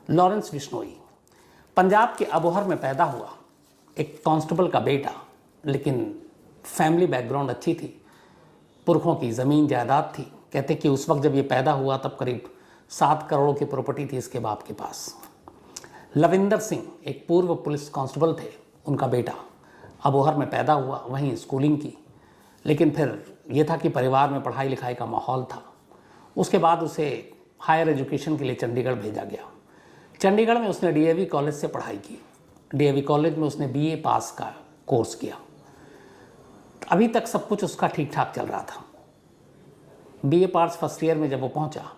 Lawrence Bishnoi Punjab के अबोहर में पैदा हुआ, एक कांस्टेबल का बेटा, लेकिन फैमिली बैकग्राउंड अच्छी थी, पुरखों की ज़मीन जायदाद थी। कहते कि उस वक्त जब ये पैदा हुआ तब करीब 7 करोड़ की प्रॉपर्टी थी इसके बाप के पास। लविंदर सिंह एक पूर्व पुलिस कांस्टेबल थे, उनका बेटा अबोहर में पैदा हुआ, वहीं स्कूलिंग की, लेकिन फिर ये था कि परिवार में पढ़ाई लिखाई का माहौल था। उसके बाद उसे हायर एजुकेशन के लिए चंडीगढ़ भेजा गया। चंडीगढ़ में उसने डीएवी कॉलेज से पढ़ाई की। डीएवी कॉलेज में उसने बीए पास का कोर्स किया। अभी तक सब कुछ उसका ठीक ठाक चल रहा था। बीए पास फर्स्ट ईयर में जब वो पहुंचा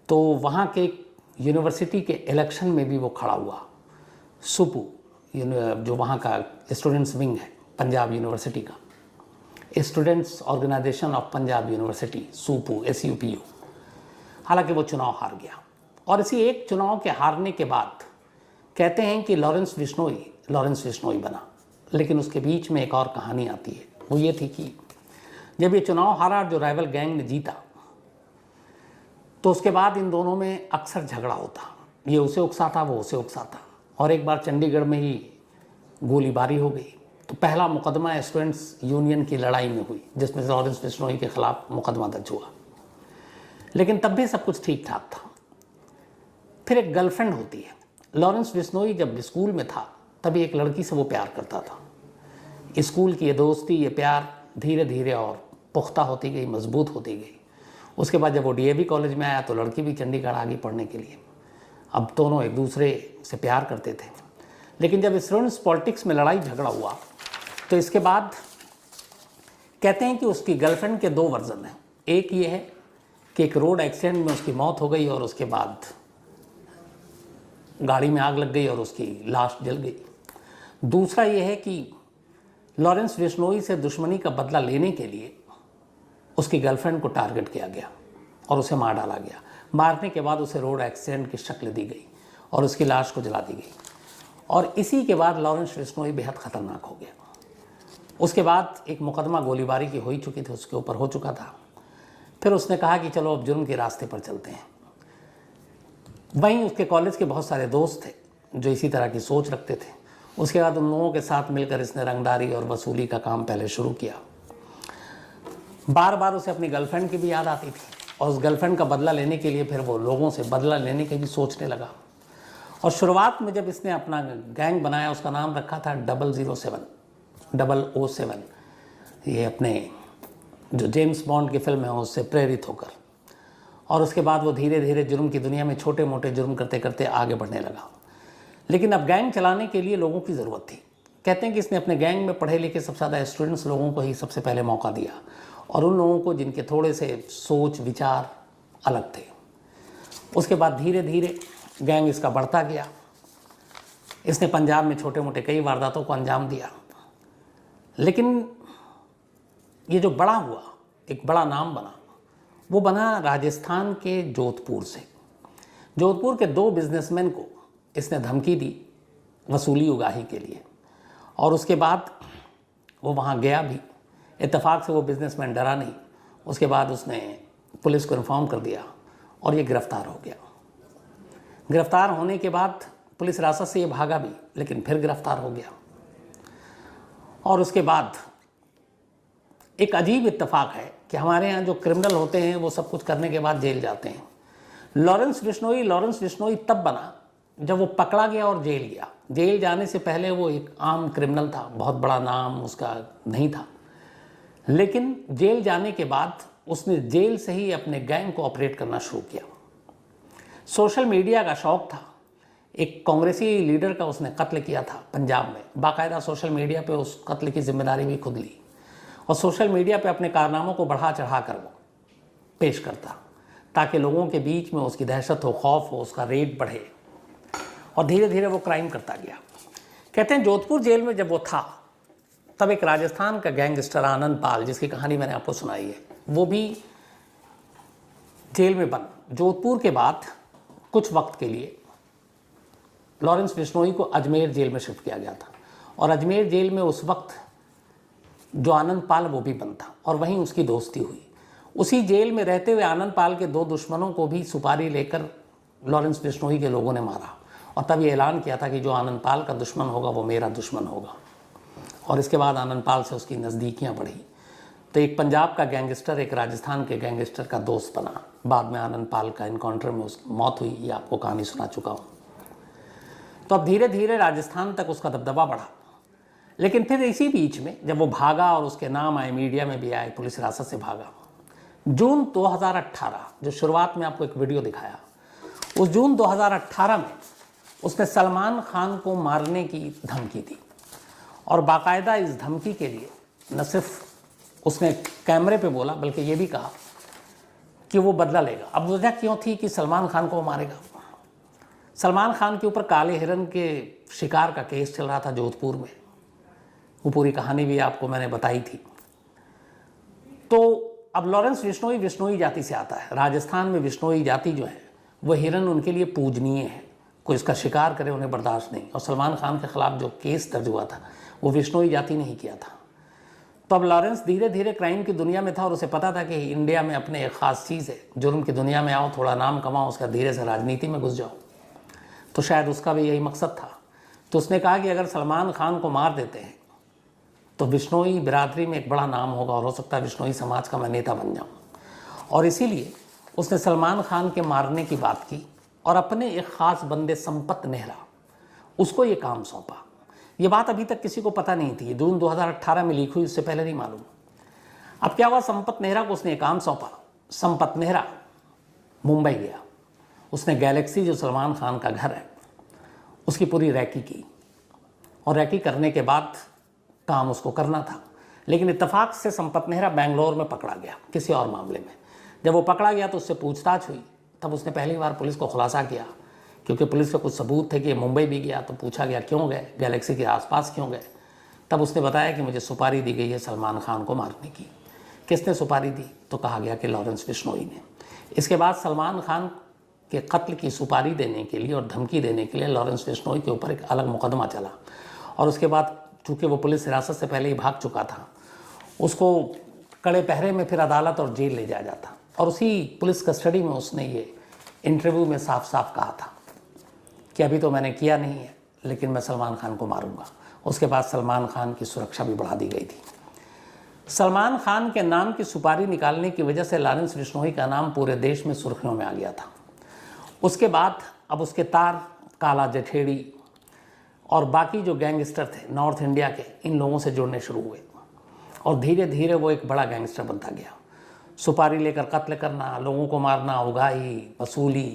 तो वहाँ के यूनिवर्सिटी के इलेक्शन में भी वो खड़ा हुआ। सुपू जो वहाँ का स्टूडेंट्स विंग है पंजाब यूनिवर्सिटी का, students organisation of Punjab University, SUPU, SUPU। हालांकि वो चुनाव हार गया और इसी एक चुनाव के हारने के बाद कहते हैं कि लॉरेंस बिश्नोई बना। लेकिन उसके बीच में एक और कहानी आती है। वो ये थी कि जब ये चुनाव हारा, जो राइवल गैंग ने जीता, तो उसके बाद इन दोनों में अक्सर झगड़ा होता। ये उसे उकसाता, वो उसे उकसाता, और एक बार चंडीगढ़ में ही गोलीबारी हो गई। तो पहला मुकदमा स्टूडेंट्स यूनियन की लड़ाई में हुई, जिसमें लॉरेंस बिश्नोई के खिलाफ मुकदमा दर्ज हुआ। लेकिन तब भी सब कुछ ठीक ठाक था। फिर एक गर्लफ्रेंड होती है। लॉरेंस बिश्नोई जब स्कूल में था तभी एक लड़की से वो प्यार करता था। स्कूल की ये दोस्ती, ये प्यार धीरे धीरे और पुख्ता होती गई, मजबूत होती गई। उसके बाद जब वो डीएवी कॉलेज में आया तो लड़की भी चंडीगढ़ आ गई पढ़ने के लिए। अब दोनों एक दूसरे से प्यार करते थे। लेकिन जब स्टूडेंट्स पॉलिटिक्स में लड़ाई झगड़ा हुआ तो इसके बाद कहते हैं कि उसकी गर्लफ्रेंड के 2 वर्जन हैं। एक ये है कि एक रोड एक्सीडेंट में उसकी मौत हो गई और उसके बाद गाड़ी में आग लग गई और उसकी लाश जल गई। दूसरा ये है कि लॉरेंस बिश्नोई से दुश्मनी का बदला लेने के लिए उसकी गर्लफ्रेंड को टारगेट किया गया और उसे मार डाला गया। मारने के बाद उसे रोड एक्सीडेंट की शक्ल दी गई और उसकी लाश को जला दी गई। और इसी के बाद लॉरेंस बिश्नोई बेहद ख़तरनाक हो गया। उसके बाद एक मुकदमा गोलीबारी की हो चुकी थी, उसके ऊपर हो चुका था। फिर उसने कहा कि चलो अब जुर्म के रास्ते पर चलते हैं। वहीं उसके कॉलेज के बहुत सारे दोस्त थे जो इसी तरह की सोच रखते थे। उसके बाद उन लोगों के साथ मिलकर इसने रंगदारी और वसूली का काम पहले शुरू किया। बार बार उसे अपनी गर्लफ्रेंड की भी याद आती थी और उस गर्लफ्रेंड का बदला लेने के लिए फिर वो लोगों से बदला लेने के भी सोचने लगा। और शुरुआत में जब इसने अपना गैंग बनाया, उसका नाम रखा था 007। ये अपने जो जेम्स बॉन्ड की फिल्म है उससे प्रेरित होकर। और उसके बाद वो धीरे धीरे जुर्म की दुनिया में छोटे मोटे जुर्म करते करते आगे बढ़ने लगा। लेकिन अब गैंग चलाने के लिए लोगों की ज़रूरत थी। कहते हैं कि इसने अपने गैंग में पढ़े लिखे सबसे ज़्यादा स्टूडेंट्स लोगों को ही सबसे पहले मौका दिया, और उन लोगों को जिनके थोड़े से सोच विचार अलग थे। उसके बाद धीरे धीरे गैंग इसका बढ़ता गया। इसने पंजाब में छोटे मोटे कई वारदातों को अंजाम दिया। लेकिन ये जो बड़ा हुआ, एक बड़ा नाम बना, वो बना राजस्थान के जोधपुर से। जोधपुर के 2 बिजनेसमैन को इसने धमकी दी वसूली उगाही के लिए, और उसके बाद वो वहाँ गया भी। इत्तेफाक से वो बिजनेसमैन डरा नहीं। उसके बाद उसने पुलिस को इन्फॉर्म कर दिया और ये गिरफ्तार हो गया। गिरफ्तार होने के बाद पुलिस हिरासत से ये भागा भी, लेकिन फिर गिरफ्तार हो गया। और उसके बाद एक अजीब इत्तेफाक है कि हमारे यहाँ जो क्रिमिनल होते हैं वो सब कुछ करने के बाद जेल जाते हैं। लॉरेंस बिश्नोई तब बना जब वो पकड़ा गया और जेल गया। जेल जाने से पहले वो एक आम क्रिमिनल था, बहुत बड़ा नाम उसका नहीं था। लेकिन जेल जाने के बाद उसने जेल से ही अपने गैंग को ऑपरेट करना शुरू किया। सोशल मीडिया का शौक था। एक कांग्रेसी लीडर का उसने कत्ल किया था पंजाब में। बाकायदा सोशल मीडिया पे उस कत्ल की जिम्मेदारी भी खुद ली, और सोशल मीडिया पे अपने कारनामों को बढ़ा चढ़ा कर वो पेश करता, ताकि लोगों के बीच में उसकी दहशत हो, खौफ हो, उसका रेट बढ़े। और धीरे धीरे वो क्राइम करता गया। कहते हैं जोधपुर जेल में जब वो था तब एक राजस्थान का गैंगस्टर आनंद पाल, जिसकी कहानी मैंने आपको सुनाई है, वो भी जेल में बंद। जोधपुर के बाद कुछ वक्त के लिए लॉरेंस बिश्नोई को अजमेर जेल में शिफ्ट किया गया था, और अजमेर जेल में उस वक्त जो आनंद पाल वो भी बंद था, और वहीं उसकी दोस्ती हुई। उसी जेल में रहते हुए आनंद पाल के 2 दुश्मनों को भी सुपारी लेकर लॉरेंस बिश्नोई के लोगों ने मारा, और तब ये ऐलान किया था कि जो आनंद पाल का दुश्मन होगा वो मेरा दुश्मन होगा। और इसके बाद आनंद पाल से उसकी नज़दीकियाँ बढ़ी। तो एक पंजाब का गैंगस्टर एक राजस्थान के गैंगस्टर का दोस्त बना। बाद में आनंद पाल का इनकाउंटर में उसकी मौत हुई, ये आपको कहानी सुना चुका हूँ। तो अब धीरे धीरे राजस्थान तक उसका दबदबा बढ़ा। लेकिन फिर इसी बीच में जब वो भागा और उसके नाम आए, मीडिया में भी आए, पुलिस हिरासत से भागा, जून 2018, जो शुरुआत में आपको एक वीडियो दिखाया, उस जून 2018 में उसने सलमान खान को मारने की धमकी दी। और बाकायदा इस धमकी के लिए न सिर्फ उसने कैमरे पे बोला बल्कि ये भी कहा कि वो बदला लेगा। अब वजह क्यों थी कि सलमान खान को वो मारेगा? सलमान खान के ऊपर काले हिरन के शिकार का केस चल रहा था जोधपुर में। वो पूरी कहानी भी आपको मैंने बताई थी। तो अब लॉरेंस बिश्नोई विश्नोई जाति से आता है। राजस्थान में विश्नोई जाति जो है वो हिरन उनके लिए पूजनीय है। कोई इसका शिकार करे उन्हें बर्दाश्त नहीं। और सलमान खान के खिलाफ जो केस दर्ज हुआ था वो विश्नोई जाति ने ही किया था। तो अब लॉरेंस धीरे धीरे क्राइम की दुनिया में था और उसे पता था कि इंडिया में अपने एक ख़ास चीज़ है, जुर्म की दुनिया में आओ, थोड़ा नाम कमाओ, उसका धीरे से राजनीति में घुस जाओ। तो शायद उसका भी यही मकसद था। तो उसने कहा कि अगर सलमान खान को मार देते हैं तो बिश्नोई बिरादरी में एक बड़ा नाम होगा और हो सकता है बिश्नोई समाज का मैं नेता बन जाऊँ। और इसीलिए उसने सलमान खान के मारने की बात की और अपने एक ख़ास बंदे संपत नेहरा, उसको ये काम सौंपा। ये बात अभी तक किसी को पता नहीं थी, जून 2018 में लीक हुई, उससे पहले नहीं मालूम। अब क्या हुआ, संपत नेहरा को उसने ये काम सौंपा। संपत नेहरा मुंबई गया। उसने गैलेक्सी, जो सलमान खान का घर है, उसकी पूरी रैकी की। और रैकी करने के बाद काम उसको करना था। लेकिन इत्तेफाक से संपत नेहरा बेंगलोर में पकड़ा गया किसी और मामले में। जब वो पकड़ा गया तो उससे पूछताछ हुई। तब उसने पहली बार पुलिस को खुलासा किया, क्योंकि पुलिस के कुछ सबूत थे कि ये मुंबई भी गया। तो पूछा गया क्यों गए, गैलेक्सी के आसपास क्यों गए? तब उसने बताया कि मुझे सुपारी दी गई है सलमान खान को मारने की। किसने सुपारी दी? तो कहा गया कि लॉरेंस बिश्नोई ने। इसके बाद सलमान खान के कत्ल की सुपारी देने के लिए और धमकी देने के लिए लॉरेंस बिश्नोई के ऊपर एक अलग मुकदमा चला। और उसके बाद चूँकि वो पुलिस हिरासत से पहले ही भाग चुका था, उसको कड़े पहरे में फिर अदालत और जेल ले जाया जाता। और उसी पुलिस कस्टडी में उसने ये इंटरव्यू में साफ साफ कहा था कि अभी तो मैंने किया नहीं है, लेकिन मैं सलमान खान को मारूंगा। उसके बाद सलमान खान की सुरक्षा भी बढ़ा दी गई थी। सलमान खान के नाम की सुपारी निकालने की वजह से लॉरेंस बिश्नोई का नाम पूरे देश में सुर्खियों में आ गया था। उसके बाद अब उसके तार काला जठेड़ी और बाकी जो गैंगस्टर थे नॉर्थ इंडिया के, इन लोगों से जुड़ने शुरू हुए और धीरे धीरे वो एक बड़ा गैंगस्टर बनता गया। सुपारी लेकर कत्ल करना, लोगों को मारना, उगाही, वसूली,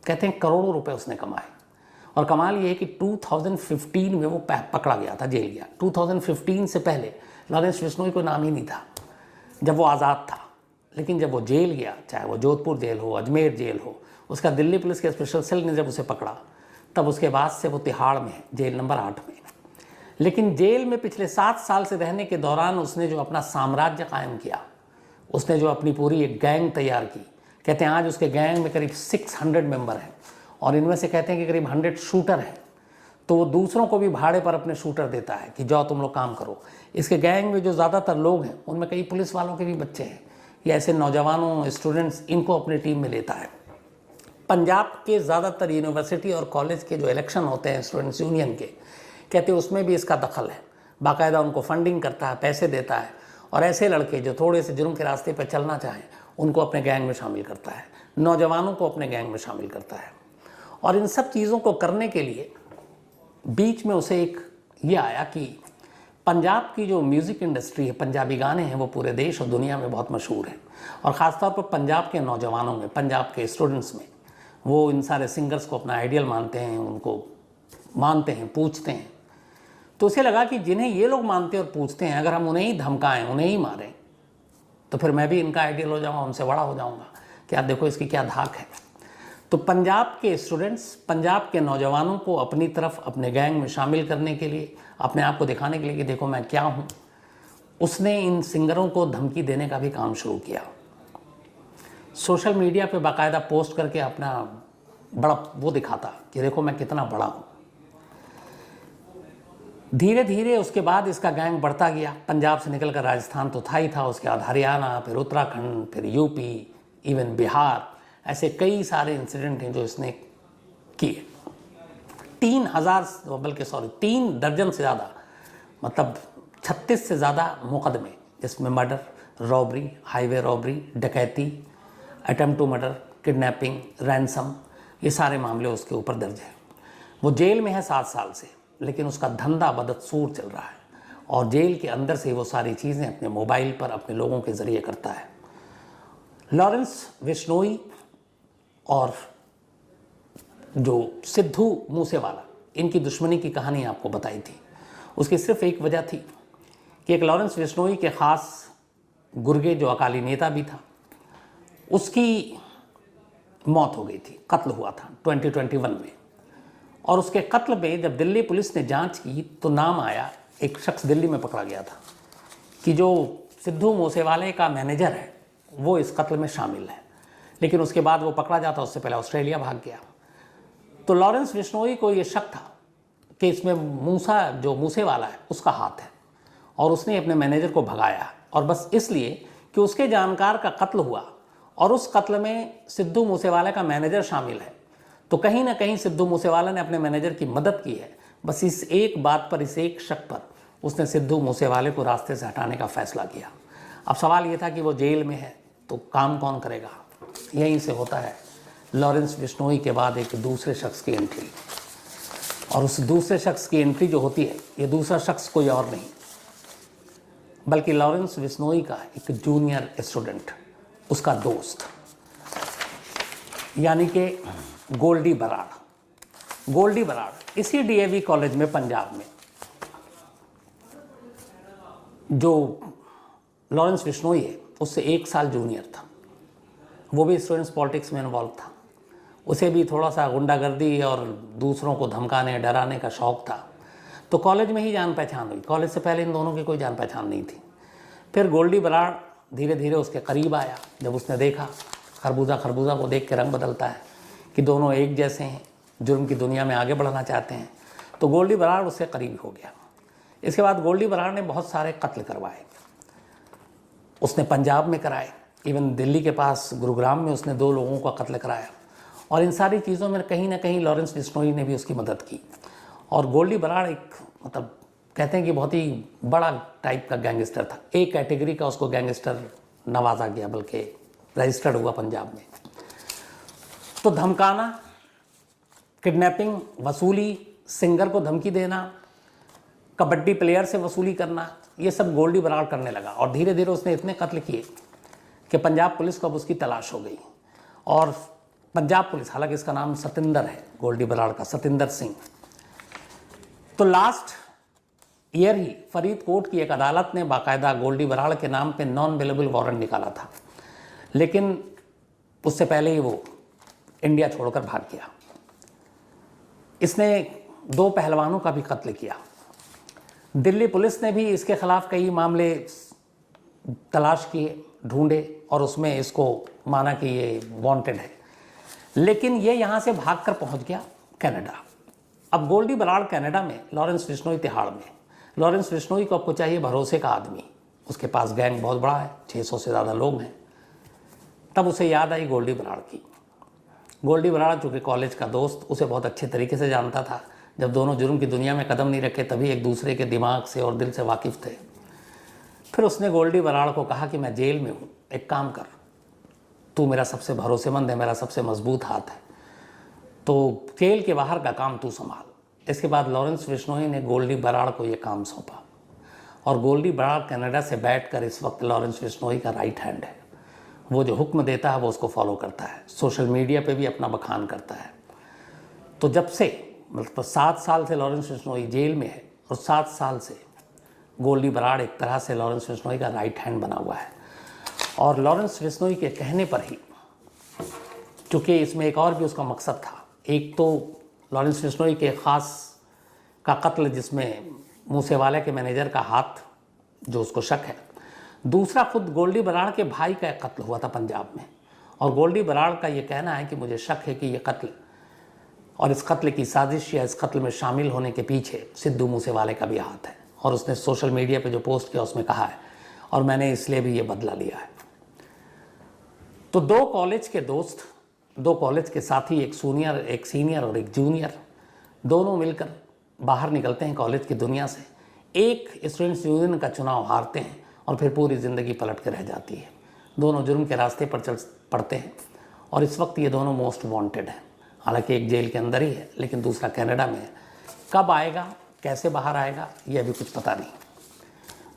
कहते हैं करोड़ों रुपए उसने कमाए। और कमाल ये है कि 2015 में वो पकड़ा गया था, जेल गया। 2015 से पहले लॉरेंस बिश्नोई को नाम ही नहीं था जब वो आज़ाद था। लेकिन जब वो जेल गया, चाहे वो जोधपुर जेल हो, अजमेर जेल हो, उसका दिल्ली पुलिस के स्पेशल सेल ने जब उसे पकड़ा, तब उसके बाद से वो तिहाड़ में है, जेल नंबर 8 में। लेकिन जेल में पिछले 7 साल से रहने के दौरान उसने जो अपना साम्राज्य कायम किया, उसने जो अपनी पूरी एक गैंग तैयार की। कहते हैं आज उसके गैंग में करीब 600 मेंबर हैं और इनमें से कहते हैं कि करीब 100 शूटर हैं। तो वो दूसरों को भी भाड़े पर अपने शूटर देता है कि जाओ तुम लोग काम करो। इसके गैंग में जो ज़्यादातर लोग हैं उनमें कई पुलिस वालों के भी बच्चे हैं या ऐसे नौजवानों, स्टूडेंट्स, इनको अपनी टीम में लेता है। पंजाब के ज़्यादातर यूनिवर्सिटी और कॉलेज के जो इलेक्शन होते हैं स्टूडेंट्स यूनियन के, कहते हैं उसमें भी इसका दखल है। बाकायदा उनको फंडिंग करता है, पैसे देता है और ऐसे लड़के जो थोड़े से जुर्म के रास्ते पर चलना चाहें उनको अपने गैंग में शामिल करता है, नौजवानों को अपने गैंग में शामिल करता है। और इन सब चीज़ों को करने के लिए बीच में उसे एक ये आया कि पंजाब की जो म्यूज़िक इंडस्ट्री है, पंजाबी गाने हैं, वो पूरे देश और दुनिया में बहुत मशहूर हैं। और ख़ासतौर पर पंजाब के नौजवानों में, पंजाब के स्टूडेंट्स में, वो इन सारे सिंगर्स को अपना आइडियल मानते हैं, उनको मानते हैं, पूछते हैं। तो उसे लगा कि जिन्हें ये लोग मानते और पूछते हैं, अगर हम उन्हें ही धमकाएं, उन्हें ही मारें, तो फिर मैं भी इनका आइडियल हो जाऊंगा, उनसे बड़ा हो जाऊंगा। क्या देखो इसकी क्या धाक है। तो पंजाब के स्टूडेंट्स, पंजाब के नौजवानों को अपनी तरफ, अपने गैंग में शामिल करने के लिए, अपने आप को दिखाने के लिए कि देखो मैं क्या हूँ, उसने इन सिंगरों को धमकी देने का भी काम शुरू किया। सोशल मीडिया पे बाकायदा पोस्ट करके अपना बड़ा वो दिखाता कि देखो मैं कितना बड़ा हूँ। धीरे धीरे उसके बाद इसका गैंग बढ़ता गया। पंजाब से निकलकर राजस्थान तो था ही था, उसके बाद हरियाणा, फिर उत्तराखंड, फिर यूपी, इवन बिहार, ऐसे कई सारे इंसिडेंट हैं जो इसने किए। 3,000 बल्कि 3 दर्जन से ज़्यादा, मतलब 36 से ज़्यादा मुकदमे, जिसमें मर्डर, रॉबरी, हाईवे रॉबरी, डकैती, attempt to murder, kidnapping, ransom, ये सारे मामले उसके ऊपर दर्ज हैं। वो जेल में है 7 साल से, लेकिन उसका धंधा बदसूर चल रहा है और जेल के अंदर से वो सारी चीज़ें अपने मोबाइल पर अपने लोगों के ज़रिए करता है। लॉरेंस बिश्नोई और जो सिद्धू मूसेवाला, इनकी दुश्मनी की कहानी आपको बताई थी। उसकी सिर्फ एक वजह थी कि एक लॉरेंस बिश्नोई के ख़ास गुर्गे, जो अकाली नेता भी था, उसकी मौत हो गई थी, कत्ल हुआ था 2021 में। और उसके कत्ल में जब दिल्ली पुलिस ने जांच की तो नाम आया, एक शख्स दिल्ली में पकड़ा गया था कि जो सिद्धू मूसेवाले का मैनेजर है वो इस कत्ल में शामिल है। लेकिन उसके बाद वो पकड़ा जाता, उससे पहले ऑस्ट्रेलिया भाग गया। तो लॉरेंस बिश्नोई को ये शक था कि इसमें मूसा, जो मूसेवाला है, उसका हाथ है और उसने अपने मैनेजर को भगाया, और बस इसलिए कि उसके जानकार का कत्ल हुआ और उस कत्ल में सिद्धू मूसेवाला का मैनेजर शामिल है। तो कहीं ना कहीं सिद्धू मूसेवाला ने अपने मैनेजर की मदद की है। बस इस एक बात पर, इस एक शक पर उसने सिद्धू मूसेवाले को रास्ते से हटाने का फैसला किया। अब सवाल ये था कि वो जेल में है तो काम कौन करेगा। यहीं से होता है लॉरेंस बिश्नोई के बाद एक दूसरे शख्स की एंट्री, और उस दूसरे शख्स की एंट्री जो होती है, ये दूसरा शख्स कोई और नहीं बल्कि लॉरेंस बिश्नोई का एक जूनियर स्टूडेंट, उसका दोस्त, यानी कि गोल्डी बराड़। गोल्डी बराड़ इसी डीएवी कॉलेज में पंजाब में, जो लॉरेंस बिश्नोई है उससे 1 साल जूनियर था, वो भी स्टूडेंट्स पॉलिटिक्स में इन्वॉल्व था। उसे भी थोड़ा सा गुंडागर्दी और दूसरों को धमकाने डराने का शौक़ था। तो कॉलेज में ही जान पहचान हुई, कॉलेज से पहले इन दोनों की कोई जान पहचान नहीं थी। फिर गोल्डी बराड़ धीरे धीरे उसके करीब आया, जब उसने देखा, खरबूजा को देख के रंग बदलता है कि दोनों एक जैसे हैं, जुर्म की दुनिया में आगे बढ़ना चाहते हैं, तो गोल्डी बराड़ उससे करीब हो गया। इसके बाद गोल्डी बराड़ ने बहुत सारे कत्ल करवाए, उसने पंजाब में कराए, इवन दिल्ली के पास गुरुग्राम में उसने 2 लोगों का कत्ल कराया। और इन सारी चीज़ों में कहीं ना कहीं लॉरेंस बिश्नोई ने भी उसकी मदद की। और गोल्डी बराड़ एक, मतलब कहते हैं कि बहुत ही बड़ा टाइप का गैंगस्टर था, एक कैटेगरी का उसको गैंगस्टर नवाजा गया, बल्कि रजिस्टर्ड हुआ पंजाब में। तो धमकाना, किडनैपिंग, वसूली, सिंगर को धमकी देना, कबड्डी प्लेयर से वसूली करना, ये सब गोल्डी बराड़ करने लगा। और धीरे धीरे उसने इतने कत्ल किए कि पंजाब पुलिस को अब उसकी तलाश हो गई। और पंजाब पुलिस, हालांकि इसका नाम सतिंदर है, गोल्डी बराड़ का, सतिंदर सिंह। तो लास्ट ईयर ही फरीदकोट की एक अदालत ने बाकायदा गोल्डी बराड़ के नाम पे नॉन अवेलेबल वारंट निकाला था, लेकिन उससे पहले ही वो इंडिया छोड़कर भाग गया। इसने 2 पहलवानों का भी कत्ल किया। दिल्ली पुलिस ने भी इसके खिलाफ कई मामले तलाश किए, ढूंढे, और उसमें इसको माना कि ये वांटेड है, लेकिन ये यहाँ से भागकर पहुँच गया कनाडा। अब गोल्डी बराड़ कनाडा में, लॉरेंस बिश्नोई तिहाड़ में। लॉरेंस बिश्नोई को आपको चाहिए भरोसे का आदमी, उसके पास गैंग बहुत बड़ा है, 600 से ज़्यादा लोग हैं। तब उसे याद आई गोल्डी बराड़ की। गोल्डी बराड़ चूँकि कॉलेज का दोस्त, उसे बहुत अच्छे तरीके से जानता था। जब दोनों जुर्म की दुनिया में कदम नहीं रखे तभी एक दूसरे के दिमाग से और दिल से वाकिफ़ थे। फिर उसने गोल्डी बराड़ को कहा कि मैं जेल में हूँ, एक काम कर, तू मेरा सबसे भरोसेमंद है, मेरा सबसे मजबूत हाथ है, तो जेल के बाहर का काम तू संभाल। इसके बाद लॉरेंस बिश्नोई ने गोल्डी बराड़ को ये काम सौंपा, और गोल्डी बराड़ कनाडा से बैठकर इस वक्त लॉरेंस बिश्नोई का राइट हैंड है। वो जो हुक्म देता है वो उसको फॉलो करता है, सोशल मीडिया पे भी अपना बखान करता है। तो जब से, मतलब 7 साल से लॉरेंस बिश्नोई जेल में है, और 7 साल से गोल्डी बराड़ एक तरह से लॉरेंस बिश्नोई का राइट हैंड बना हुआ है। और लॉरेंस बिश्नोई के कहने पर ही, चूँकि इसमें एक और भी उसका मकसद था, एक तो लॉरेंस बिश्नोई के ख़ास का कत्ल जिसमें मूसेवाला के मैनेजर का हाथ, जो उसको शक है, दूसरा खुद गोल्डी बराड़ के भाई का कत्ल हुआ था पंजाब में। और गोल्डी बराड़ का ये कहना है कि मुझे शक है कि ये कत्ल और इस कत्ल की साजिश या इस कत्ल में शामिल होने के पीछे सिद्धू मूसेवाले का भी हाथ है। और उसने सोशल मीडिया पे जो पोस्ट किया उसमें कहा है, और मैंने इसलिए भी ये बदला लिया है। तो 2 कॉलेज के दोस्त, 2 कॉलेज के साथी, एक सीनियर और एक जूनियर, दोनों मिलकर बाहर निकलते हैं कॉलेज की दुनिया से, एक स्टूडेंट्स यूनियन का चुनाव हारते हैं और फिर पूरी ज़िंदगी पलट के रह जाती है। दोनों जुर्म के रास्ते पर चल पड़ते हैं और इस वक्त ये दोनों मोस्ट वांटेड हैं। हालांकि एक जेल के अंदर ही है लेकिन दूसरा कनाडा में है। कब आएगा, कैसे बाहर आएगा, ये अभी कुछ पता नहीं।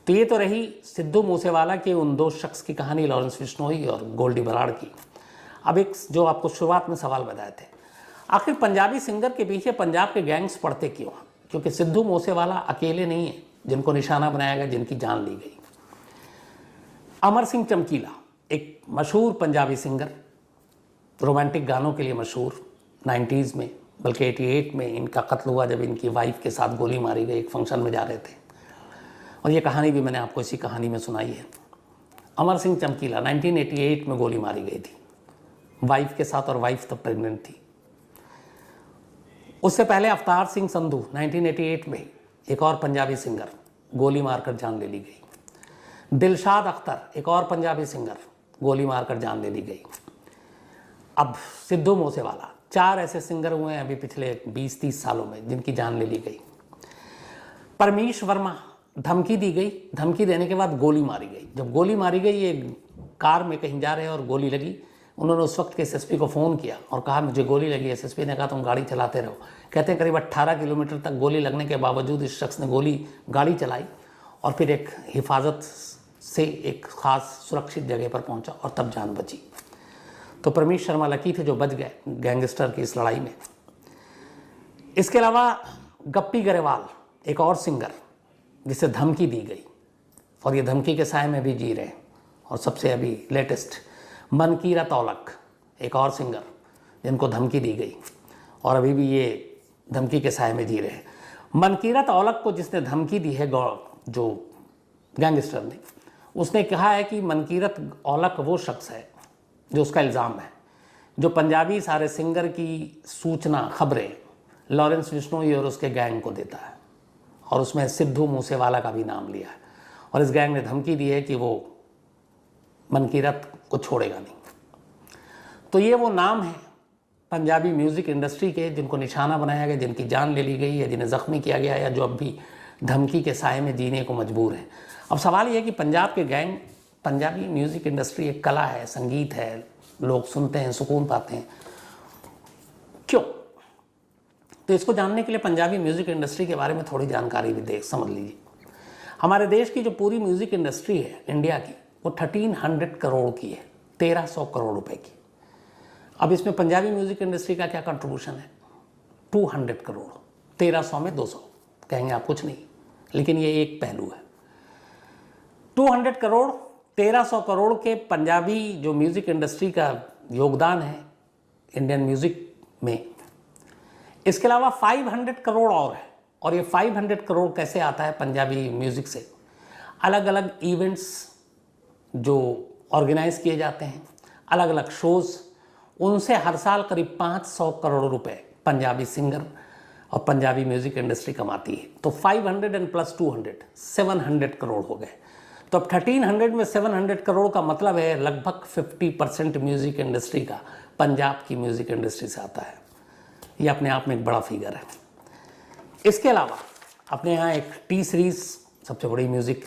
तो ये तो रही सिद्धू मूसेवाला के उन दो शख्स की कहानी, लॉरेंस बिश्नोई और गोल्डी बराड़ की। अब एक जो आपको शुरुआत में सवाल बताए थे, आखिर पंजाबी सिंगर के पीछे पंजाब के गैंग्स पड़ते क्यों? क्योंकि सिद्धू मूसेवाला अकेले नहीं है जिनको निशाना बनाया गया, जिनकी जान ली गई। अमर सिंह चमकीला एक मशहूर पंजाबी सिंगर, रोमांटिक गानों के लिए मशहूर, 90s में, बल्कि 88 में इनका कत्ल हुआ जब इनकी वाइफ के साथ गोली मारी गई। एक फंक्शन में जा रहे थे और ये कहानी भी मैंने आपको इसी कहानी में सुनाई है। अमर सिंह चमकीला 1988 में गोली मारी गई थी वाइफ के साथ, और वाइफ तब प्रेग्नेंट थी। उससे पहले अवतार सिंह संधू 1988 में एक और पंजाबी सिंगर, गोली मारकर जान ले ली गई। दिलशाद अख्तर एक और पंजाबी सिंगर, गोली मारकर जान ले ली गई। अब सिद्धू मूसेवाला, 4 ऐसे सिंगर हुए हैं अभी पिछले 20-30 सालों में जिनकी जान ले ली गई। परमीश वर्मा, धमकी दी गई, धमकी देने के बाद गोली मारी गई। जब गोली मारी गई, ये कार में कहीं जा रहे हैं और गोली लगी। उन्होंने उस वक्त के एसएसपी को फ़ोन किया और कहा मुझे गोली लगी। एसएसपी ने कहा तुम गाड़ी चलाते रहो। कहते हैं करीब 18 किलोमीटर तक गोली लगने के बावजूद इस शख्स ने गाड़ी चलाई और फिर एक हिफाजत से एक ख़ास सुरक्षित जगह पर पहुंचा और तब जान बची। तो परमीश शर्मा लकी थे जो बच गए गैंगस्टर की इस लड़ाई में। इसके अलावा गप्पी गरेवाल एक और सिंगर जिसे धमकी दी गई और ये धमकी के साए में भी जी रहे हैं। और सबसे अभी लेटेस्ट मनकीरत औलख एक और सिंगर जिनको धमकी दी गई और अभी भी ये धमकी के साए में जी रहे हैं। मनकीरत औलख को जिसने धमकी दी है, जो गैंगस्टर ने, उसने कहा है कि मनकीरत औलख वो शख्स है जो उसका इल्ज़ाम है जो पंजाबी सारे सिंगर की सूचना, खबरें लॉरेंस बिश्नोई और उसके गैंग को देता है और उसमें सिद्धू मूसेवाला का भी नाम लिया है। और इस गैंग ने धमकी दी है कि वो मनकीरत को छोड़ेगा नहीं। तो ये वो नाम है पंजाबी म्यूज़िक इंडस्ट्री के जिनको निशाना बनाया गया, जिनकी जान ले ली गई है, जिन्हें ज़ख्मी किया गया या जो अब भी धमकी के साए में जीने को मजबूर हैं। अब सवाल ये है कि पंजाब के गैंग, पंजाबी म्यूज़िक इंडस्ट्री एक कला है, संगीत है, लोग सुनते हैं, सुकून पाते हैं, क्यों? तो इसको जानने के लिए पंजाबी म्यूज़िक इंडस्ट्री के बारे में थोड़ी जानकारी भी समझ लीजिए। हमारे देश की जो पूरी म्यूज़िक इंडस्ट्री है इंडिया की, वो 1300 करोड़ की है, 1300 करोड़ रुपए की। अब इसमें पंजाबी म्यूज़िक इंडस्ट्री का क्या कंट्रीब्यूशन है? 200 करोड़, 1300 में 200, कहेंगे आप कुछ नहीं, लेकिन ये एक पहलू है। 200 करोड़, 1300 करोड़ के पंजाबी जो म्यूज़िक इंडस्ट्री का योगदान है इंडियन म्यूज़िक में। इसके अलावा 500 करोड़ और है, और ये 500 करोड़ कैसे आता है पंजाबी म्यूज़िक से? अलग अलग इवेंट्स जो ऑर्गेनाइज किए जाते हैं, अलग अलग शोज़, उनसे हर साल करीब 500 करोड़ रुपए पंजाबी सिंगर और पंजाबी म्यूज़िक इंडस्ट्री कमाती है। तो 500 एंड प्लस 200, 700 करोड़ हो गए। तो अब 1300 में 700 करोड़ का मतलब है लगभग 50% म्यूज़िक इंडस्ट्री का पंजाब की म्यूज़िक इंडस्ट्री से आता है। ये अपने आप में एक बड़ा फिगर है। इसके अलावा अपने यहाँ एक टी सीरीज़, सबसे बड़ी म्यूज़िक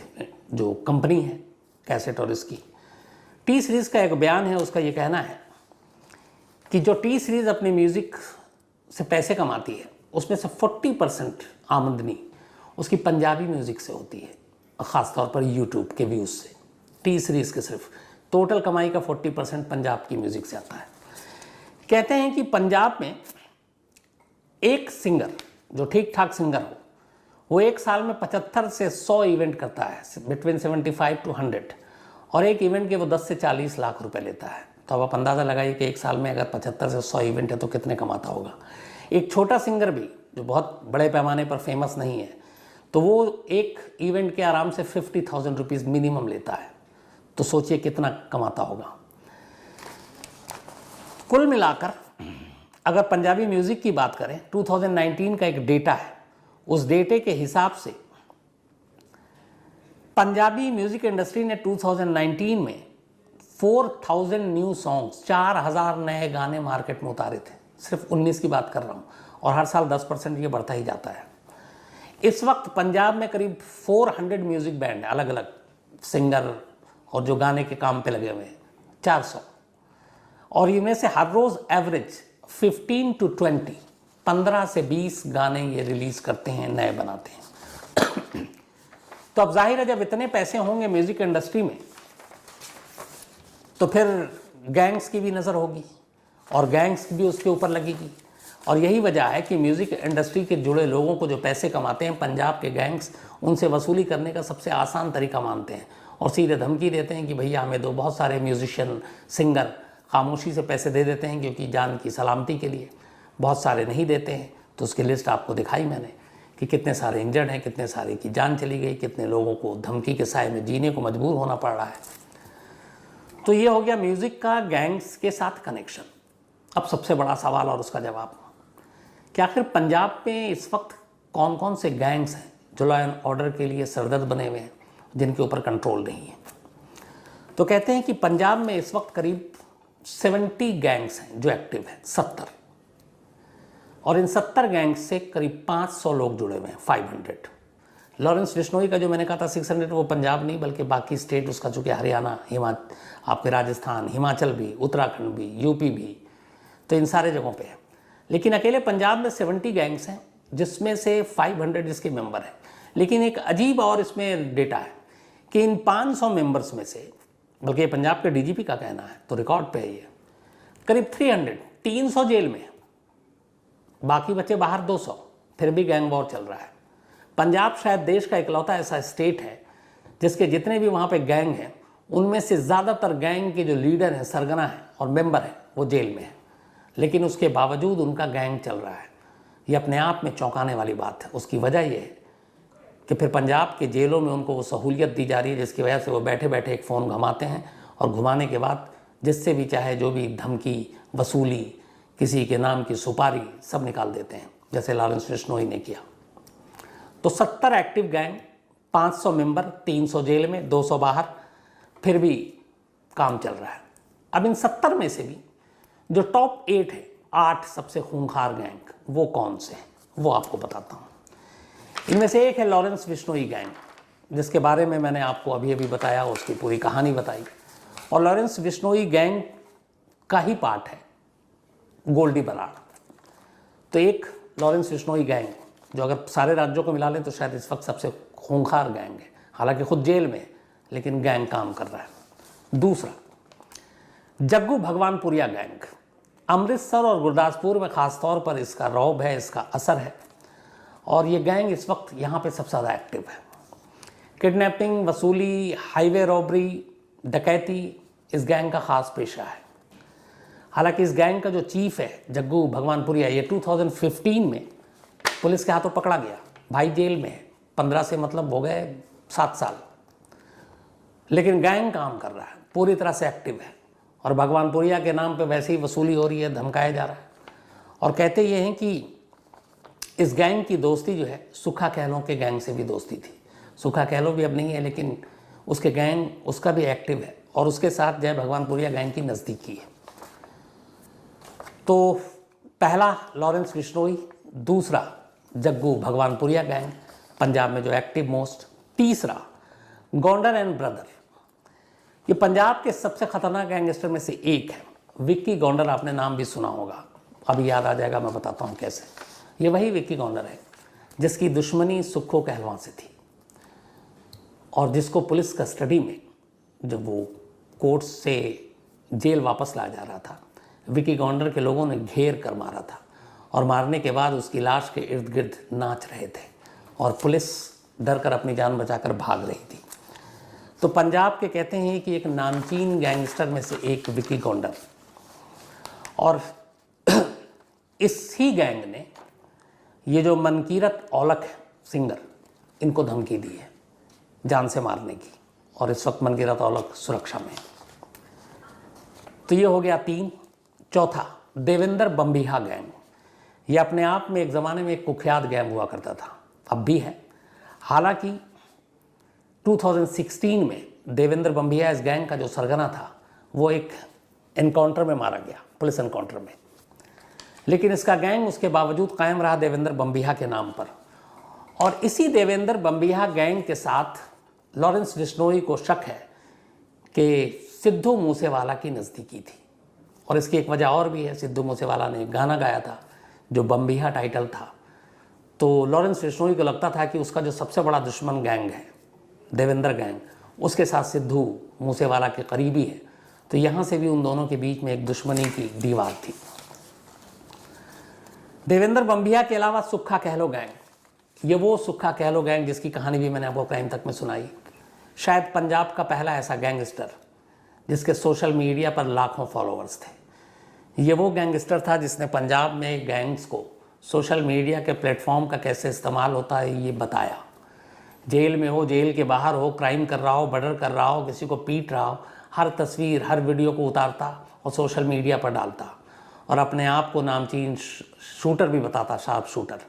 जो कंपनी है कैसेट और इसकी, टी सीरीज़ का एक बयान है, उसका ये कहना है कि जो टी सीरीज़ अपनी म्यूज़िक से पैसे कमाती है उसमें से 40% आमदनी उसकी पंजाबी म्यूज़िक से होती है, ख़ासतौर पर यूट्यूब के व्यूज़ से। टी सीरीज़ के सिर्फ टोटल कमाई का 40% पंजाब की म्यूज़िक से आता है। कहते हैं कि पंजाब में एक सिंगर जो ठीक ठाक सिंगर हो, वो एक साल में 75 से 100 इवेंट करता है, बिटवीन 75 to 100, और एक इवेंट के वो 10 से 40 लाख रुपए लेता है। तो अब आप अंदाज़ा लगाइए कि एक साल में अगर 75 से 100 इवेंट है तो कितने कमाता होगा। एक छोटा सिंगर भी जो बहुत बड़े पैमाने पर फेमस नहीं है, तो वो एक इवेंट के आराम से 50,000 रुपीज़ मिनिमम लेता है। तो सोचिए कितना कमाता होगा। कुल मिलाकर अगर पंजाबी म्यूज़िक की बात करें, 2019 का एक डेटा है, उस डेटे के हिसाब से पंजाबी म्यूज़िक इंडस्ट्री ने 2019 में 4000 न्यू सॉन्ग्स, 4000 नए गाने मार्केट में उतारे थे। सिर्फ 19 की बात कर रहा हूँ। और हर साल 10% ये बढ़ता ही जाता है। इस वक्त पंजाब में करीब 400 म्यूज़िक बैंड, अलग अलग सिंगर और जो गाने के काम पे लगे हुए हैं 400, और इनमें से हर रोज़ एवरेज 15 to 20, 15 से 20 गाने ये रिलीज़ करते हैं, नए बनाते हैं। तो अब जाहिर है जब इतने पैसे होंगे म्यूज़िक इंडस्ट्री में तो फिर गैंग्स की भी नज़र होगी और गैंग्स भी उसके ऊपर लगेगी। और यही वजह है कि म्यूज़िक इंडस्ट्री के जुड़े लोगों को जो पैसे कमाते हैं पंजाब के गैंग्स उनसे वसूली करने का सबसे आसान तरीका मानते हैं और सीधे धमकी देते हैं कि भैया हमें दो। बहुत सारे म्यूजिशियन, सिंगर खामोशी से पैसे दे देते हैं क्योंकि जान की सलामती के लिए। बहुत सारे नहीं देते हैं, तो उसकी लिस्ट आपको दिखाई मैंने कि कितने सारे इंजर्ड हैं, कितने सारे की जान चली गई, कितने लोगों को धमकी के साए में जीने को मजबूर होना पड़ रहा है। तो ये हो गया म्यूज़िक का गैंग्स के साथ कनेक्शन। अब सबसे बड़ा सवाल और उसका जवाब कि आखिर पंजाब में इस वक्त कौन कौन से गैंग्स हैं जो लॉ एंड ऑर्डर के लिए सरदर्द बने हुए हैं, जिनके ऊपर कंट्रोल नहीं है। तो कहते हैं कि पंजाब में इस वक्त करीब 70 गैंग्स हैं जो एक्टिव हैं, 70, और इन 70 गैंग्स से करीब 500 लोग जुड़े हुए हैं, 500। लॉरेंस बिश्नोई का जो मैंने कहा था 600, वो पंजाब नहीं बल्कि बाकी स्टेट उसका, चूँकि हरियाणा, आपके राजस्थान, हिमाचल भी, उत्तराखंड भी, यूपी भी, तो इन सारे जगहों पे है। लेकिन अकेले पंजाब में 70 गैंग्स हैं जिसमें से 500 इसके मेंबर हैं। लेकिन एक अजीब और इसमें डेटा है कि इन 500 मेंबर्स में से, बल्कि ये पंजाब के डीजीपी का कहना है तो रिकॉर्ड पे है ये, करीब 300 जेल में, बाकी बचे बाहर 200, फिर भी गैंग वॉर चल रहा है। पंजाब शायद देश का इकलौता ऐसा स्टेट है जिसके जितने भी वहाँ पे गैंग हैं उनमें से ज़्यादातर गैंग के जो लीडर हैं, सरगना हैं और मेंबर हैं, वो जेल में हैं, लेकिन उसके बावजूद उनका गैंग चल रहा है। ये अपने आप में चौंकाने वाली बात है। उसकी वजह ये है कि फिर पंजाब के जेलों में उनको वो सहूलियत दी जा रही है जिसकी वजह से वो बैठे बैठे एक फ़ोन घुमाते हैं और घुमाने के बाद जिससे भी चाहे जो भी धमकी, वसूली, किसी के नाम की सुपारी, सब निकाल देते हैं, जैसे लॉरेंस बिश्नोई ने किया। तो 70 एक्टिव गैंग, 500 मेंबर, 300 जेल में, 200 बाहर, फिर भी काम चल रहा है। अब इन 70 में से भी जो टॉप 8 है, 8 सबसे खूंखार गैंग, वो कौन से हैं वो आपको बताता हूँ। इनमें से एक है लॉरेंस बिश्नोई गैंग, जिसके बारे में मैंने आपको अभी अभी बताया, उसकी पूरी कहानी बताई। और लॉरेंस बिश्नोई गैंग का ही पार्ट है गोल्डी बराड़। तो एक लॉरेंस बिश्नोई गैंग जो अगर सारे राज्यों को मिला लें तो शायद इस वक्त सबसे खूंखार गैंग है, हालांकि खुद जेल में है लेकिन गैंग काम कर रहा है। दूसरा जग्गू भगवानपुरिया गैंग, अमृतसर और गुरदासपुर में ख़ास तौर पर इसका रौब है, इसका असर है, और ये गैंग इस वक्त यहाँ पे सबसे ज़्यादा एक्टिव है। किडनैपिंग, वसूली, हाईवे रॉबरी, डकैती इस गैंग का ख़ास पेशा है। हालांकि इस गैंग का जो चीफ है जग्गू भगवानपुरिया, ये 2015 में पुलिस के हाथों पकड़ा गया, भाई जेल में है, 15 से मतलब हो गए 7 साल, लेकिन गैंग काम कर रहा है, पूरी तरह से एक्टिव है। और भगवानपुरिया के नाम पे वैसे ही वसूली हो रही है, धमकाया जा रहा है। और कहते ये हैं कि इस गैंग की दोस्ती जो है सुखा कहलों के गैंग से भी दोस्ती थी। सुखा कहलो भी अब नहीं है, लेकिन उसके गैंग, उसका भी एक्टिव है, और उसके साथ जय भगवानपुरिया गैंग की नज़दीकी है। तो पहला लॉरेंस बिश्नोई, दूसरा जग्गू भगवानपुरिया गैंग पंजाब में जो एक्टिव मोस्ट, तीसरा गोंडर एंड ब्रदर, ये पंजाब के सबसे खतरनाक गैंगस्टर में से एक है। विक्की गोंडर, आपने नाम भी सुना होगा, अभी याद आ जाएगा, मैं बताता हूँ कैसे। ये वही विक्की गोंडर है जिसकी दुश्मनी सुक्खू कहलवां से थी और जिसको पुलिस कस्टडी में जब वो कोर्ट से जेल वापस लाया जा रहा था, विक्की गोंडर के लोगों ने घेर कर मारा था, और मारने के बाद उसकी लाश के इर्द गिर्द नाच रहे थे और पुलिस डर कर अपनी जान बचाकर भाग रही थी। तो पंजाब के कहते हैं कि एक नामचीन गैंगस्टर में से एक विक्की गोंडर, और इसी गैंग ने ये जो मनकीरत औलख है सिंगर, इनको धमकी दी है जान से मारने की, और इस वक्त मनकीरत औलख सुरक्षा में है। तो ये हो गया 3। चौथा देवेंद्र बम्बिहा गैंग, ये अपने आप में एक ज़माने में एक कुख्यात गैंग हुआ करता था, अब भी है। हालांकि 2016 में देवेंद्र बम्बिहा इस गैंग का जो सरगना था वो एक एनकाउंटर में मारा गया, पुलिस एनकाउंटर में। लेकिन इसका गैंग उसके बावजूद कायम रहा देवेंद्र बम्बिहा के नाम पर। और इसी देवेंद्र बम्बिहा गैंग के साथ लॉरेंस बिश्नोई को शक है कि सिद्धू मूसेवाला की नज़दीकी थी। और इसकी एक वजह और भी है, सिद्धू मूसेवाला ने गाना गाया था जो बम्बिहा टाइटल था। तो लॉरेंस बिश्नोई को लगता था कि उसका जो सबसे बड़ा दुश्मन गैंग है देवेंद्र गैंग, उसके साथ सिद्धू मूसेवाला के करीबी है, तो यहाँ से भी उन दोनों के बीच में एक दुश्मनी की दीवार थी। देवेंद्र बम्बिहा के अलावा सुक्खा कहलो गैंग, ये वो सुक्खा कहलो गैंग जिसकी कहानी भी मैंने आपको क्राइम तक में सुनाई। शायद पंजाब का पहला ऐसा गैंगस्टर जिसके सोशल मीडिया पर लाखों फॉलोअर्स थे। ये वो गैंगस्टर था जिसने पंजाब में गैंग्स को सोशल मीडिया के प्लेटफॉर्म का कैसे इस्तेमाल होता है ये बताया। जेल में हो, जेल के बाहर हो, क्राइम कर रहा हो, मर्डर कर रहा हो, किसी को पीट रहा हो, हर तस्वीर हर वीडियो को उतारता और सोशल मीडिया पर डालता और अपने आप को नामचीन शूटर भी बताता, शार्प शूटर।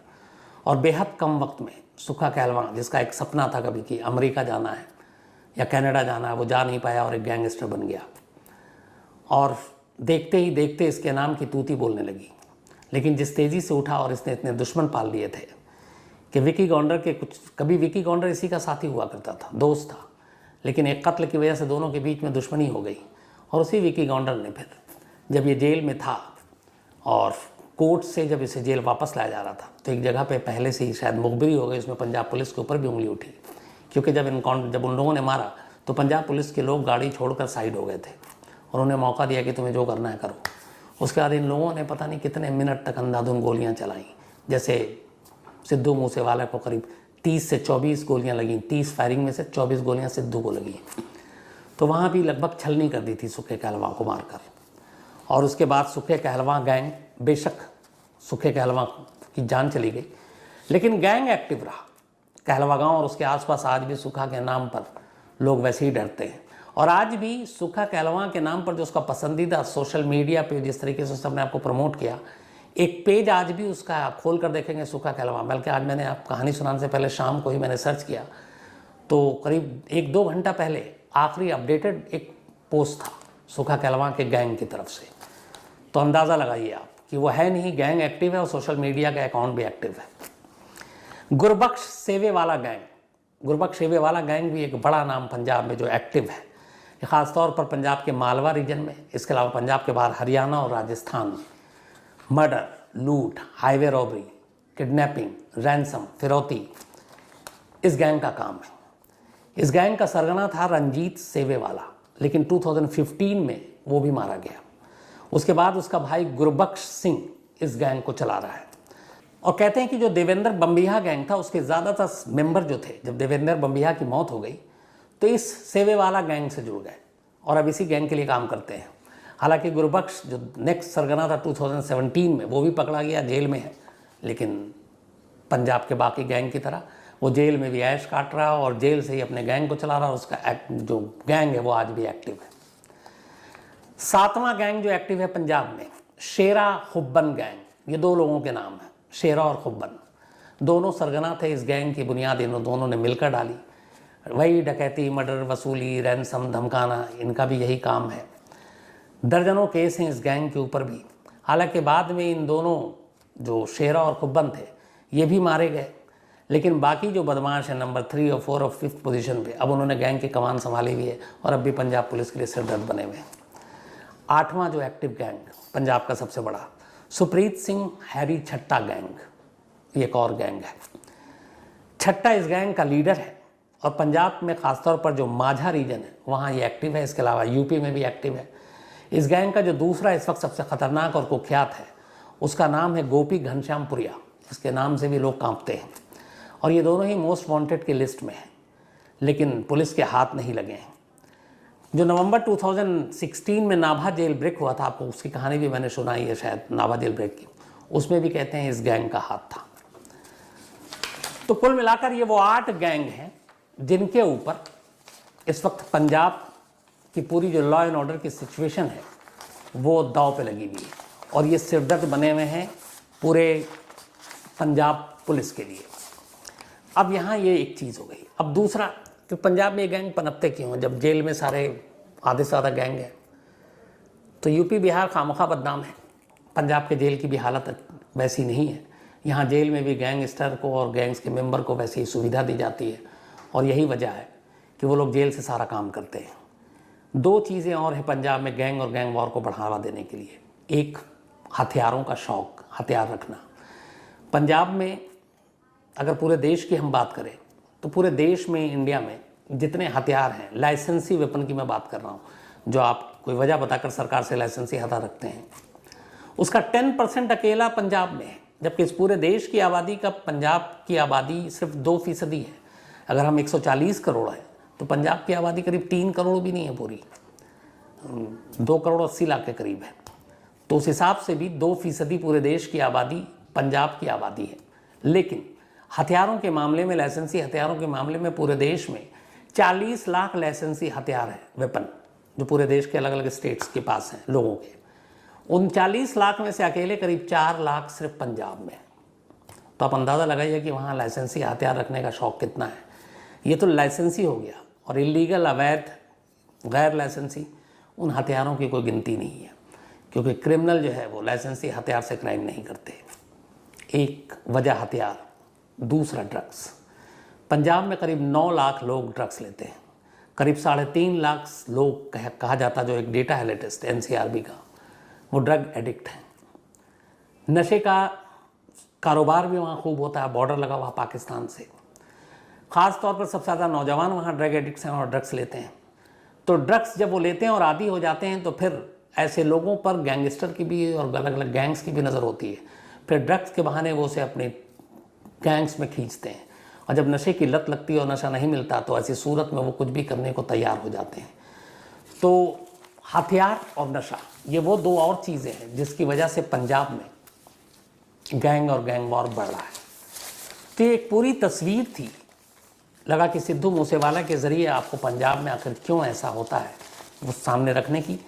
और बेहद कम वक्त में सुक्खा कहलवा, जिसका एक सपना था कभी कि अमेरिका जाना है या कनाडा जाना है, वो जा नहीं पाया और एक गैंगस्टर बन गया। और देखते ही देखते इसके नाम की तूती बोलने लगी। लेकिन जिस तेज़ी से उठा और इसने इतने दुश्मन पाल लिए थे कि विकी गौंडर के कभी विकी गौंडर इसी का साथी हुआ करता था, दोस्त था, लेकिन एक कत्ल की वजह से दोनों के बीच में दुश्मनी हो गई। और उसी विकी गौंडर ने फिर जब ये जेल में था और कोर्ट से जब इसे जेल वापस लाया जा रहा था, तो एक जगह पे पहले से ही शायद मुखबिरी हो गई, उसमें पंजाब पुलिस के ऊपर भी उंगली उठी। क्योंकि जब उन लोगों ने मारा तो पंजाब पुलिस के लोग गाड़ी छोड़कर साइड हो गए थे और उन्हें मौका दिया कि तुम्हें जो करना है करो। उसके बाद इन लोगों ने पता नहीं कितने मिनट तक अंधाधुंध गोलियां चलाई। जैसे सिद्धू मूसेवाला को करीब 30 से 24 गोलियां लगी, 30 फायरिंग में से 24 गोलियां सिद्धू को लगी। तो वहाँ भी लगभग छलनी कर दी थी सुक्खे कहलवा को मारकर। और उसके बाद सुक्खे कहलवा गैंग, बेशक सुक्खे कहलवा की जान चली गई, लेकिन गैंग एक्टिव रहा। कहलवा गांव और उसके आसपास आज भी सुक्खा के नाम पर लोग वैसे ही डरते हैं। और आज भी सुक्खा कहलवा के नाम पर जो उसका पसंदीदा सोशल मीडिया पे जिस तरीके से उसने आपको प्रमोट किया, एक पेज आज भी उसका खोल कर देखेंगे सुक्खा कहलवा। बल्कि आज मैंने आप कहानी सुनाने से पहले शाम को ही मैंने सर्च किया तो करीब 1-2 घंटा पहले आखिरी अपडेटेड एक पोस्ट था सुक्खा कहलवा के गैंग की तरफ से। तो अंदाज़ा लगाइए आप कि वो है नहीं, गैंग एक्टिव है और सोशल मीडिया का अकाउंट भी एक्टिव है। गुरबख्श सेवेवाला गैंग, गुरबख्श सेवेवाला गैंग भी एक बड़ा नाम पंजाब में जो एक्टिव है, ख़ासतौर पर पंजाब के मालवा रीजन में। इसके अलावा पंजाब के बाहर हरियाणा और राजस्थान में मर्डर, लूट, हाईवे रॉबरी, किडनैपिंग, रैंसम, फिरौती इस गैंग का काम है। इस गैंग का सरगना था रंजीत सेवेवाला, लेकिन 2015 में वो भी मारा गया। उसके बाद उसका भाई गुरबख्श सिंह इस गैंग को चला रहा है। और कहते हैं कि जो देवेंद्र बम्बिहा गैंग था उसके ज़्यादातर मेंबर जो थे, जब देवेंद्र बम्बिहा की मौत हो गई तो इस सेवेवाला गैंग से जुड़ गए और अब इसी गैंग के लिए काम करते हैं। हालांकि गुरबख्श जो नेक्स्ट सरगना था 2017 में, वो भी पकड़ा गया, जेल में है, लेकिन पंजाब के बाकी गैंग की तरह वो जेल में भी ऐश काट रहा और जेल से ही अपने गैंग को चला रहा। उसका जो गैंग है वो आज भी एक्टिव है। 7वां गैंग जो एक्टिव है पंजाब में, शेरा हुब्बन गैंग। ये 2 लोगों के नाम है, शेरा और हुब्बन। दोनों सरगना थे। इस गैंग की बुनियाद इन दोनों ने मिलकर डाली। वही डकैती, मर्डर, वसूली, रैंसम, धमकाना, इनका भी यही काम है। दर्जनों केस हैं इस गैंग के ऊपर भी। हालांकि बाद में इन दोनों जो शेरा और हुब्बन थे ये भी मारे गए, लेकिन बाकी जो बदमाश हैं नंबर 3 और 4 और 5 पोजीशन पे, अब उन्होंने गैंग की कमान संभाली हुई है और अब भी पंजाब पुलिस के लिए सिरदर्द बने हुए हैं। 8वां जो एक्टिव गैंग पंजाब का सबसे बड़ा, सुप्रीत सिंह हैरी छट्टा गैंग, ये एक और गैंग है। छट्टा इस गैंग का लीडर है और पंजाब में ख़ासतौर पर जो माझा रीजन है वहाँ ये एक्टिव है। इसके अलावा यूपी में भी एक्टिव है। इस गैंग का जो दूसरा इस वक्त सबसे ख़तरनाक और कुख्यात है उसका नाम है गोपी घनश्यामपुरिया। इसके नाम से भी लोग कांपते हैं और ये दोनों ही मोस्ट वांटेड की लिस्ट में हैं, लेकिन पुलिस के हाथ नहीं लगे हैं। जो नवंबर 2016 में नाभा जेल ब्रेक हुआ था, आपको उसकी कहानी भी मैंने सुनाई है शायद, नाभा जेल ब्रेक की, उसमें भी कहते हैं इस गैंग का हाथ था। तो कुल मिलाकर ये वो 8 गैंग हैं जिनके ऊपर इस वक्त पंजाब की पूरी जो लॉ एंड ऑर्डर की सिचुएशन है वो दांव पे लगी हुई है और ये सिरदर्द बने हुए हैं पूरे पंजाब पुलिस के लिए। अब यहाँ ये एक चीज़ हो गई। अब दूसरा कि पंजाब में ये गैंग पनपते क्यों? जब जेल में सारे आधे से ज़्यादा गैंग हैं तो यूपी बिहार खामखा बदनाम है। पंजाब के जेल की भी हालत वैसी नहीं है। यहाँ जेल में भी गैंगस्टर को और गैंग्स के मेंबर को वैसी ही सुविधा दी जाती है, और यही वजह है कि वो लोग जेल से सारा काम करते हैं। दो चीज़ें और हैं पंजाब में गैंग और गैंग वॉर को बढ़ावा देने के लिए। एक, हथियारों का शौक, हथियार रखना। पंजाब में अगर पूरे देश की हम बात करें तो पूरे देश में, इंडिया में जितने हथियार हैं, लाइसेंसी वेपन की मैं बात कर रहा हूँ, जो आप कोई वजह बताकर सरकार से लाइसेंसी हथियार रखते हैं, उसका 10% अकेला पंजाब में है। जबकि इस पूरे देश की आबादी का पंजाब की आबादी सिर्फ 2% है। अगर हम 140 करोड़ है तो पंजाब की आबादी करीब 3 करोड़ भी नहीं है, पूरी 2 करोड़ 80 लाख के करीब है। तो उस हिसाब से भी 2% पूरे देश की आबादी पंजाब की आबादी है। लेकिन हथियारों के मामले में, लाइसेंसी हथियारों के मामले में पूरे देश में 40 लाख लाइसेंसी हथियार है, वेपन, जो पूरे देश के अलग अलग स्टेट्स के पास हैं लोगों के। उन 40 लाख में से अकेले करीब 4 लाख सिर्फ पंजाब में है। तो आप अंदाज़ा लगाइए कि वहाँ लाइसेंसी हथियार रखने का शौक़ कितना है। ये तो लाइसेंसी हो गया, और इलीगल, अवैध, गैर लाइसेंसी, उन हथियारों की कोई गिनती नहीं है, क्योंकि क्रिमिनल जो है वो लाइसेंसी हथियार से क्राइम नहीं करते। एक वजह हथियार, दूसरा ड्रग्स। पंजाब में करीब 9 लाख लोग ड्रग्स लेते हैं। करीब 3.5 लाख लोग कहा जाता, जो एक डेटा है लेटेस्ट NCRB का, वो ड्रग एडिक्ट हैं। नशे का कारोबार भी वहाँ खूब होता है, बॉर्डर लगा हुआ पाकिस्तान से। ख़ास तौर पर सबसे ज़्यादा नौजवान वहाँ ड्रग एडिक्ट्स हैं और ड्रग्स लेते हैं। तो ड्रग्स जब वो लेते हैं और आदी हो जाते हैं, तो फिर ऐसे लोगों पर गैंगस्टर की भी और अलग अलग गैंग्स की भी नज़र होती है। फिर ड्रग्स के बहाने वो उसे अपने गैंग्स में खींचते हैं, और जब नशे की लत लगती है और नशा नहीं मिलता तो ऐसी सूरत में वो कुछ भी करने को तैयार हो जाते हैं। तो हथियार और नशा, ये वो दो और चीज़ें हैं जिसकी वजह से पंजाब में गैंग और गैंग वॉर बढ़ रहा है। तो ये एक पूरी तस्वीर थी, लगा कि सिद्धू मूसेवाला के ज़रिए आपको पंजाब में आखिर क्यों ऐसा होता है वो सामने रखने की।